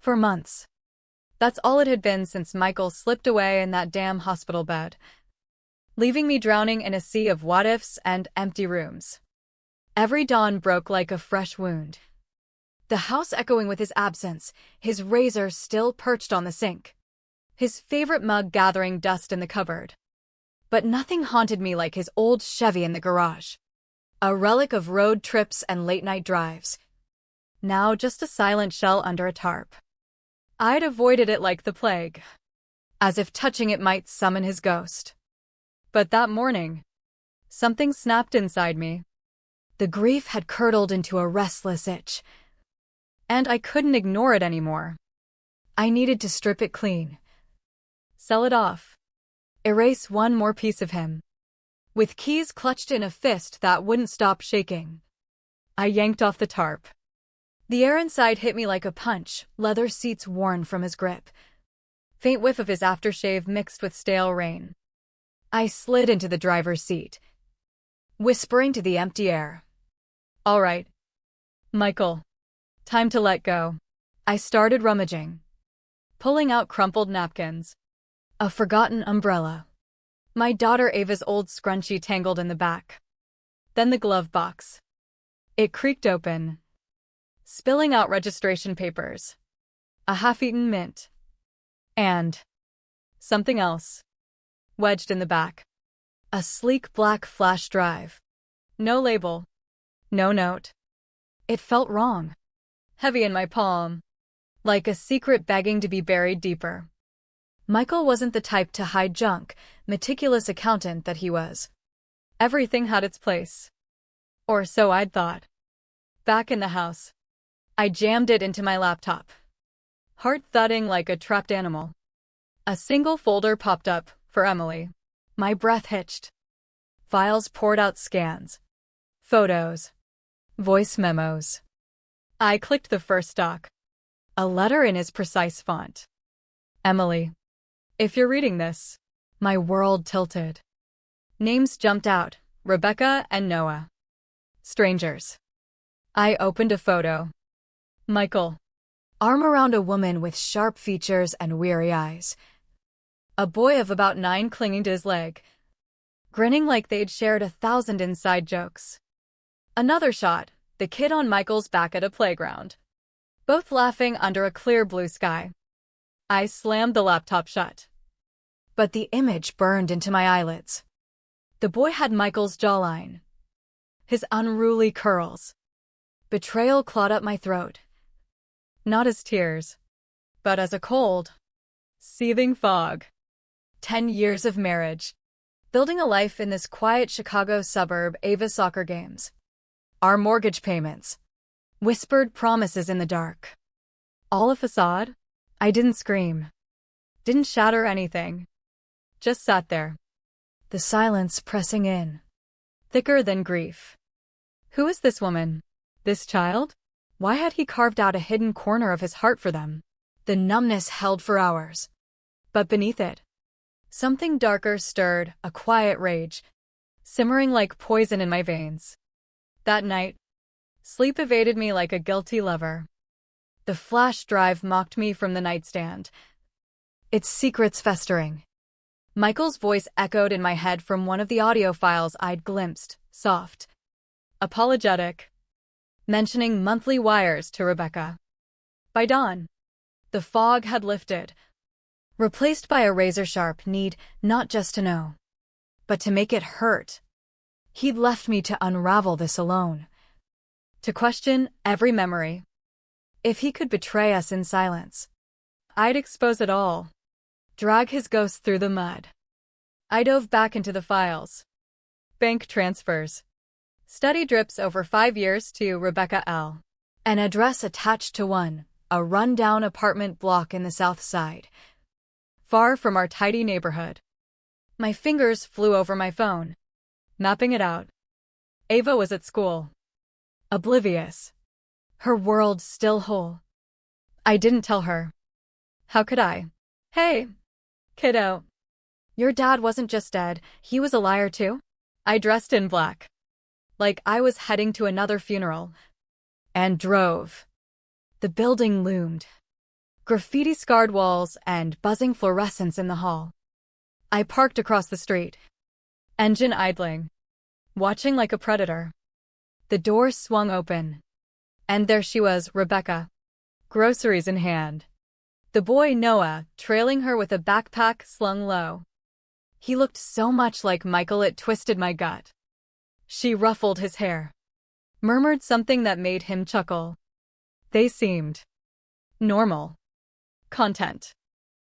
For months. That's all it had been since Michael slipped away in that damn hospital bed, leaving me drowning in a sea of what-ifs and empty rooms. Every dawn broke like a fresh wound. The house echoing with his absence, his razor still perched on the sink, his favorite mug gathering dust in the cupboard. But nothing haunted me like his old Chevy in the garage, a relic of road trips and late-night drives. Now just a silent shell under a tarp. I'd avoided it like the plague, as if touching it might summon his ghost. But that morning, something snapped inside me. The grief had curdled into a restless itch, and I couldn't ignore it anymore. I needed to strip it clean, sell it off, erase one more piece of him. With keys clutched in a fist that wouldn't stop shaking, I yanked off the tarp. The air inside hit me like a punch, leather seats worn from his grip. Faint whiff of his aftershave mixed with stale rain. I slid into the driver's seat, whispering to the empty air. "All right, Michael. Time to let go." I started rummaging, pulling out crumpled napkins, a forgotten umbrella, my daughter Ava's old scrunchie tangled in the back. Then the glove box. It creaked open, spilling out registration papers, a half-eaten mint, and something else, wedged in the back. A sleek black flash drive. No label, no note. It felt wrong, heavy in my palm, like a secret begging to be buried deeper. Michael wasn't the type to hide junk, meticulous accountant that he was. Everything had its place. Or so I'd thought. Back in the house, I jammed it into my laptop, heart thudding like a trapped animal. A single folder popped up, for Emily. My breath hitched. Files poured out scans, photos, voice memos. I clicked the first doc. A letter in his precise font. "Emily, if you're reading this." My world tilted. Names jumped out, Rebecca and Noah. Strangers. I opened a photo. Michael. Arm around a woman with sharp features and weary eyes. A boy of about 9 clinging to his leg, grinning like they'd shared 1,000 inside jokes. Another shot, the kid on Michael's back at a playground, both laughing under a clear blue sky. I slammed the laptop shut. But the image burned into my eyelids. The boy had Michael's jawline, his unruly curls. Betrayal clawed up my throat. Not as tears, but as a cold, seething fog. 10 years of marriage, building a life in this quiet Chicago suburb, Ava soccer games. Our mortgage payments, whispered promises in the dark. All a facade? I didn't scream, didn't shatter anything, just sat there. The silence pressing in, thicker than grief. Who is this woman? This child? Why had he carved out a hidden corner of his heart for them? The numbness held for hours. But beneath it, something darker stirred, a quiet rage, simmering like poison in my veins. That night, sleep evaded me like a guilty lover. The flash drive mocked me from the nightstand, its secrets festering. Michael's voice echoed in my head from one of the audio files I'd glimpsed, soft, apologetic, mentioning monthly wires to Rebecca. By dawn, the fog had lifted, replaced by a razor-sharp need not just to know, but to make it hurt. He'd left me to unravel this alone, to question every memory. If he could betray us in silence, I'd expose it all, drag his ghost through the mud. I dove back into the files. Bank transfers. Steady drips over 5 years to Rebecca L. An address attached to one, a run-down apartment block in the South Side, far from our tidy neighborhood. My fingers flew over my phone, mapping it out. Ava was at school, oblivious, her world still whole. I didn't tell her. How could I? "Hey, kiddo. Your dad wasn't just dead, he was a liar too?" I dressed in black, like I was heading to another funeral, and drove. The building loomed, graffiti-scarred walls, and buzzing fluorescence in the hall. I parked across the street, engine idling, watching like a predator. The door swung open, and there she was, Rebecca, groceries in hand. The boy, Noah, trailing her with a backpack slung low. He looked so much like Michael it twisted my gut. She ruffled his hair, murmured something that made him chuckle. They seemed normal. Content.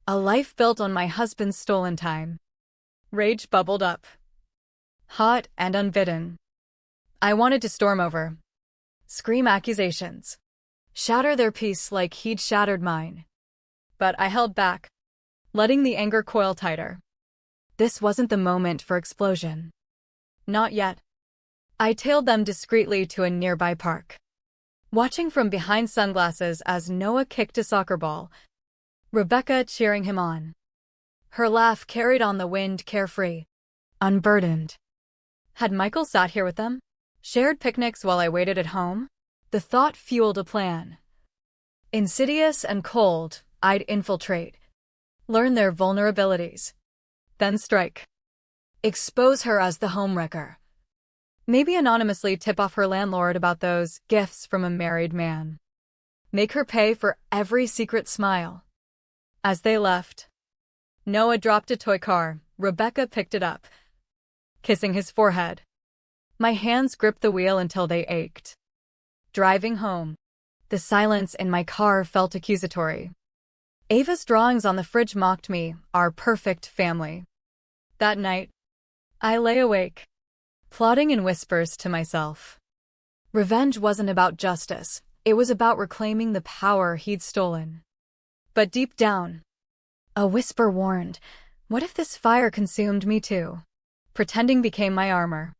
A life built on my husband's stolen time. Rage bubbled up, hot and unbidden. I wanted to storm over, scream accusations, shatter their peace like he'd shattered mine. But I held back, letting the anger coil tighter. This wasn't the moment for explosion. Not yet. I tailed them discreetly to a nearby park, watching from behind sunglasses as Noah kicked a soccer ball, Rebecca cheering him on. Her laugh carried on the wind, carefree, unburdened. Had Michael sat here with them? Shared picnics while I waited at home? The thought fueled a plan. Insidious and cold, I'd infiltrate, learn their vulnerabilities, then strike. Expose her as the homewrecker. Maybe anonymously tip off her landlord about those gifts from a married man. Make her pay for every secret smile. As they left, Noah dropped a toy car. Rebecca picked it up, kissing his forehead. My hands gripped the wheel until they ached. Driving home, the silence in my car felt accusatory. Ava's drawings on the fridge mocked me, our perfect family. That night, I lay awake, plotting in whispers to myself. Revenge wasn't about justice, it was about reclaiming the power he'd stolen. But deep down, a whisper warned, what if this fire consumed me too? Pretending became my armor.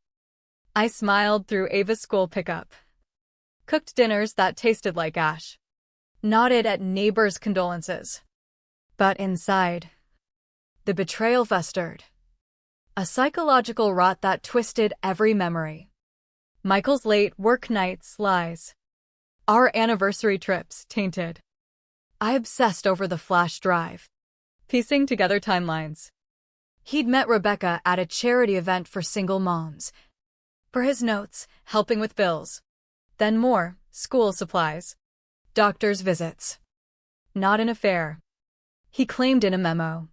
I smiled through Ava's school pickup, cooked dinners that tasted like ash, nodded at neighbors' condolences. But inside, the betrayal festered. A psychological rot that twisted every memory. Michael's late work nights, lies. Our anniversary trips, tainted. I obsessed over the flash drive, piecing together timelines. He'd met Rebecca at a charity event for single moms. For his notes, helping with bills. Then more, school supplies. Doctor's visits. Not an affair. He claimed in a memo.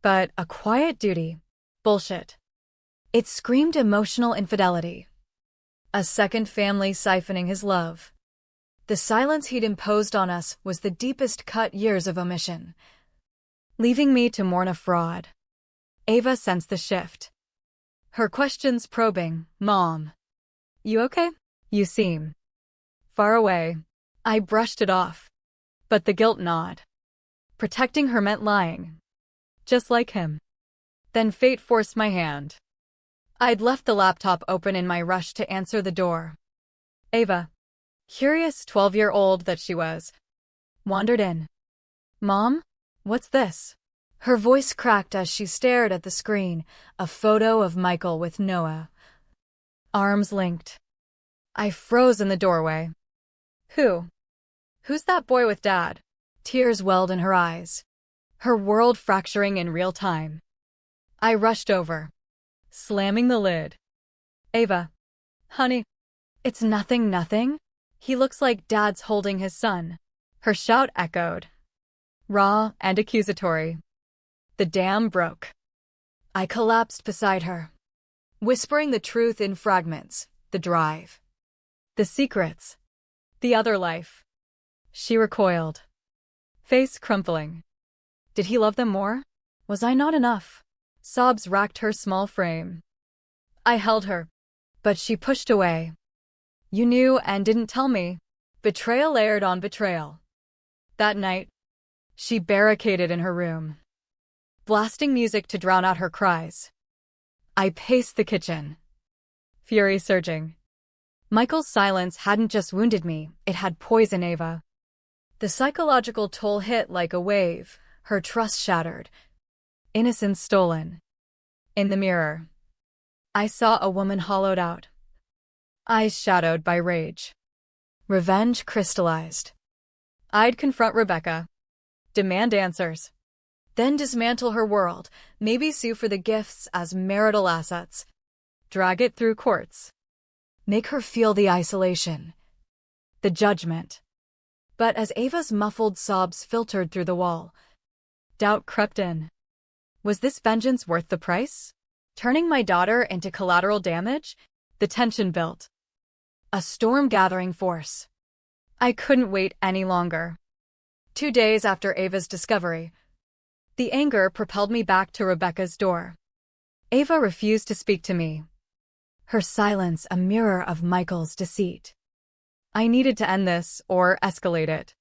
But a quiet duty. Bullshit. It screamed emotional infidelity. A second family siphoning his love. The silence he'd imposed on us was the deepest cut, years of omission. Leaving me to mourn a fraud. Ava sensed the shift. Her questions probing, Mom. You okay? You seem far away. I brushed it off. But the guilt gnawed. Protecting her meant lying. Just like him. Then fate forced my hand. I'd left the laptop open in my rush to answer the door. Ava, curious 12-year-old that she was, wandered in. Mom? What's this? Her voice cracked as she stared at the screen, a photo of Michael with Noah. Arms linked. I froze in the doorway. Who's that boy with Dad? Tears welled in her eyes, her world fracturing in real time. I rushed over, slamming the lid. Ava. Honey. It's nothing. He looks like Dad's holding his son. Her shout echoed, raw and accusatory. The dam broke. I collapsed beside her, whispering the truth in fragments, the drive, the secrets, the other life. She recoiled, face crumpling. Did he love them more? Was I not enough? Sobs racked her small frame. I held her, but she pushed away. You knew and didn't tell me. Betrayal layered on betrayal. That night, she barricaded in her room, blasting music to drown out her cries. I paced the kitchen, fury surging. Michael's silence hadn't just wounded me, it had poisoned Ava. The psychological toll hit like a wave, her trust shattered. Innocence stolen. In the mirror, I saw a woman hollowed out, eyes shadowed by rage. Revenge crystallized. I'd confront Rebecca, Demand answers. Then dismantle her world, maybe sue for the gifts as marital assets. Drag it through courts. Make her feel the isolation. The judgment. But as Ava's muffled sobs filtered through the wall, doubt crept in. Was this vengeance worth the price? Turning my daughter into collateral damage? The tension built. A storm gathering force. I couldn't wait any longer. 2 days after Ava's discovery, the anger propelled me back to Rebecca's door. Ava refused to speak to me. Her silence a mirror of Michael's deceit. I needed to end this or escalate it.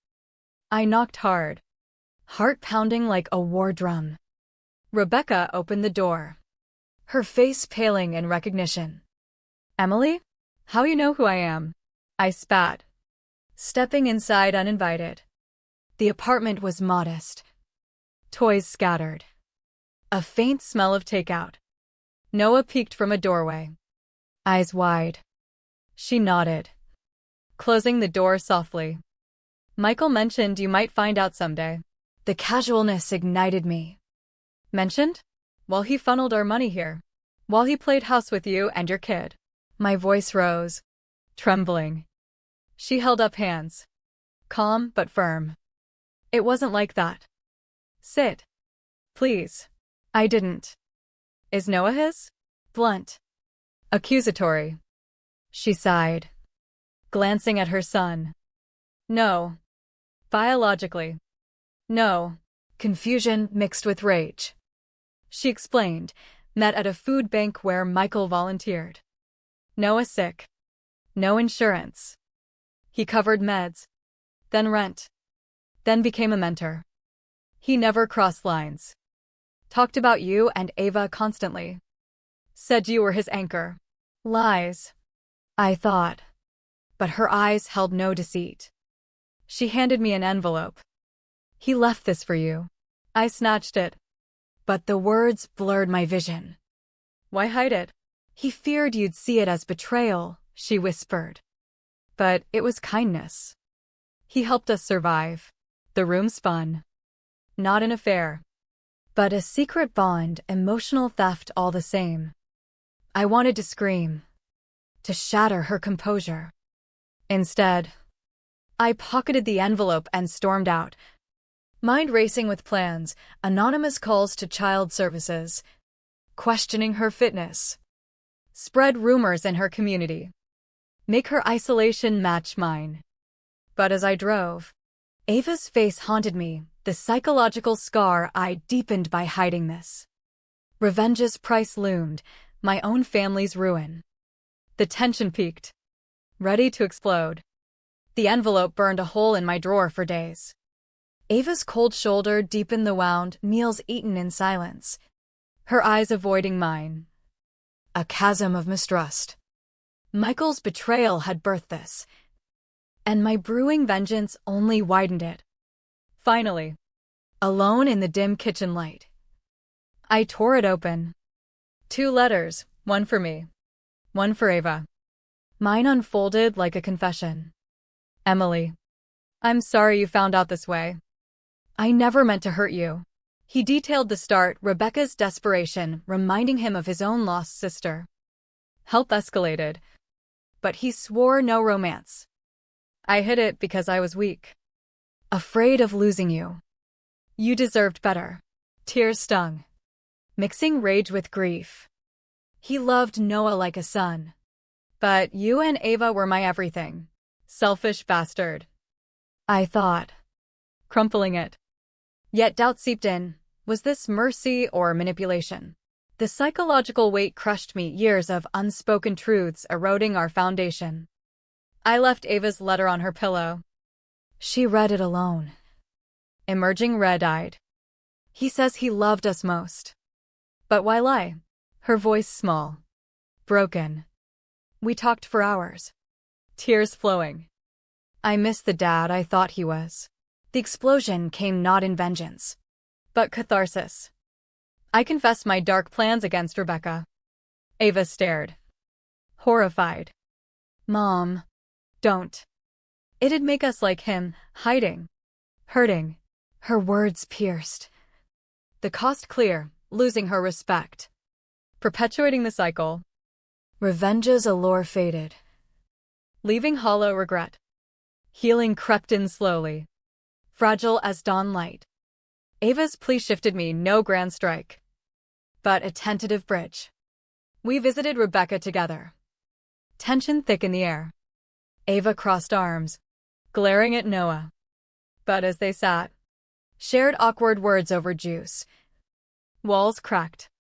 I knocked hard, heart pounding like a war drum. Rebecca opened the door, her face paling in recognition. Emily? How you know who I am? I spat, stepping inside uninvited. The apartment was modest. Toys scattered. A faint smell of takeout. Noah peeked from a doorway, eyes wide. She nodded, closing the door softly. Michael mentioned you might find out someday. The casualness ignited me. Mentioned? While he funneled our money here. While he played house with you and your kid. My voice rose, trembling. She held up hands, calm but firm. It wasn't like that. Sit. Please. I didn't. Is Noah his? Blunt. Accusatory. She sighed, glancing at her son. No. Biologically. No. Confusion mixed with rage. She explained, met at a food bank where Michael volunteered. Noah sick. No insurance. He covered meds, then rent, then became a mentor. He never crossed lines. Talked about you and Ava constantly. Said you were his anchor. Lies, I thought. But her eyes held no deceit. She handed me an envelope. He left this for you. I snatched it. But the words blurred my vision. Why hide it? He feared you'd see it as betrayal, she whispered. But it was kindness. He helped us survive. The room spun. Not an affair, but a secret bond, emotional theft all the same. I wanted to scream, to shatter her composure. Instead, I pocketed the envelope and stormed out, mind racing with plans, anonymous calls to child services, questioning her fitness, spread rumors in her community, make her isolation match mine. But as I drove, Ava's face haunted me, the psychological scar I deepened by hiding this. Revenge's price loomed, my own family's ruin. The tension peaked, ready to explode. The envelope burned a hole in my drawer for days. Ava's cold shoulder deepened the wound, meals eaten in silence, her eyes avoiding mine. A chasm of mistrust. Michael's betrayal had birthed this, and my brewing vengeance only widened it. Finally, alone in the dim kitchen light, I tore it open. 2 letters, one for me, one for Ava. Mine unfolded like a confession. Emily, I'm sorry you found out this way. I never meant to hurt you. He detailed the start, Rebecca's desperation, reminding him of his own lost sister. Help escalated, but he swore no romance. I hid it because I was weak, afraid of losing you. You deserved better. Tears stung, mixing rage with grief. He loved Noah like a son. But you and Ava were my everything. Selfish bastard, I thought, crumpling it. Yet doubt seeped in. Was this mercy or manipulation? The psychological weight crushed me, years of unspoken truths eroding our foundation. I left Ava's letter on her pillow. She read it alone, emerging red-eyed. He says he loved us most. But why lie? Her voice small, broken. We talked for hours, tears flowing. I missed the dad I thought he was. The explosion came not in vengeance, but catharsis. I confessed my dark plans against Rebecca. Ava stared, horrified. Mom, don't. It'd make us like him, hiding, hurting, Her words pierced. The cost clear, losing her respect. Perpetuating the cycle. Revenge's allure faded, leaving hollow regret. Healing crept in slowly, fragile as dawn light. Ava's plea shifted me no grand strike, but a tentative bridge. We visited Rebecca together. Tension thick in the air. Ava crossed arms, glaring at Noah. But as they sat, shared awkward words over juice. Walls cracked.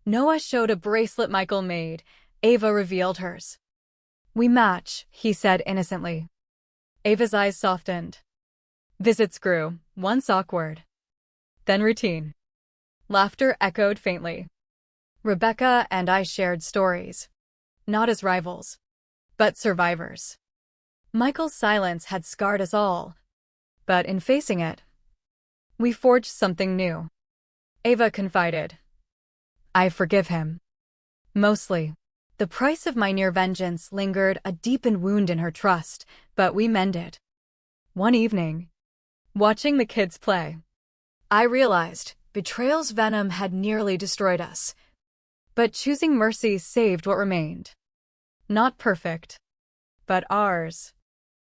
Noah showed a bracelet Michael made. Ava revealed hers. We match, he said innocently. Ava's eyes softened. Visits grew, once awkward, then routine. Laughter echoed faintly. Rebecca and I shared stories, not as rivals, but survivors. Michael's silence had scarred us all, but in facing it, we forged something new. Ava confided, I forgive him. Mostly. The price of my near vengeance lingered, a deepened wound in her trust, but we mended. One evening, watching the kids play, I realized betrayal's venom had nearly destroyed us. But choosing mercy saved what remained. Not perfect, but ours.